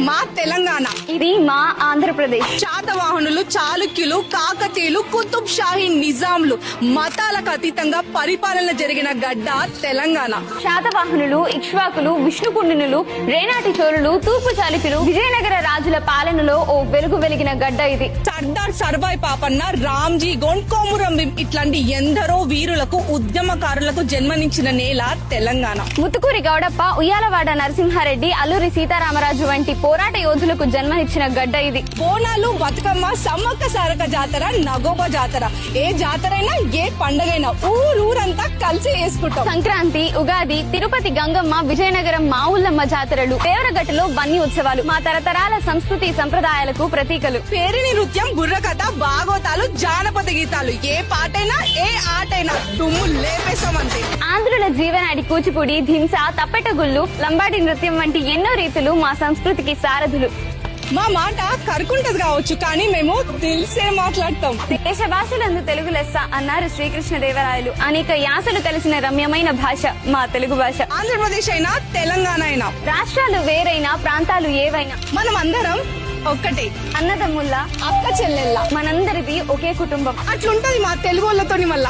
మా తెలంగాణ, ఇది మా ఆంధ్రప్రదేశ్. శాతవాహనులు, చాళుక్యులు, కాకతీయులు, కుతుబ్ షాహీ నిజాంలు మతాలకు అతీతంగా పరిపాలన జరిగిన గడ్డ తెలంగాణ. శాతవాహనులు, ఇక్ష్వాకులు, విష్ణుకుండినులు, రేనాటి చోళులు, తూర్పు చాళుక్యులు, విజయనగర రాజుల పాలనలో ఓ వెలుగు వెలిగిన గడ్డ ఇది. సర్దార్ సర్వాయి పాపన్న, రామ్జీ గోండ్, కొమురం భీం ఇట్లాంటి ఎందరో వీరులకు, ఉద్యమకారులకు జన్మనిచ్చిన నేల తెలంగాణ. ముత్తుకూరి గౌడప్ప, ఉయ్యాలవాడ నరసింహారెడ్డి, అల్లూరి సీతారామరాజు వంటి పోరాట యోధులకు జన్మనిచ్చిన గడ్డ ఇది. బోనాలు, బతుకమ్మ, సమ్మక్క సారక జాతర, నగోబ జాతర, ఏ జాతరైనా ఏ పండగైనా ఊరంతా కలిసి చేసుకుంటాం. సంక్రాంతి, ఉగాది, తిరుపతి గంగమ్మ, విజయనగరం మావుల్లమ్మ జాతరలు, దేవరగట్టులో బన్నీ ఉత్సవాలు మా తరతరాల సంస్కృతి సంప్రదాయాలకు ప్రతీకలు. పేరిని నృత్యం, బుర్రకథ, భాగవతాలు, జానపద గీతాలు, ఏ పాటైనా ఏ ఆటైనా దుమ్ము లేపేశామంతే. ఆంధ్రుల జీవనాడి కూచిపూడి, ధింస, తప్పెటగుళ్ళు, లంబాడి నృత్యం వంటి ఎన్నో రీతులు మా సంస్కృతికి సారథులు. మా మాట కరుకుంటది కావచ్చు, కానీ మేము తెలిసే మాట్లాడతాం. దేశ భాషలందు తెలుగు లెస్స అన్నారు శ్రీకృష్ణదేవరాయలు. అనేక యాసలు కలిసిన రమ్యమైన భాష మా తెలుగు భాష. ఆంధ్రప్రదేశ్ అయినా తెలంగాణ అయినా, రాష్ట్రాలు వేరైనా ప్రాంతాలు ఏవైనా, మనం అందరం ఒక్కటే. అన్నదమ్ముల్లా, అక్క చెల్లెల్లా, మనందరిది ఒకే కుటుంబం. అట్లుంటది మా తెలుగు వాళ్ళతోని వల్ల.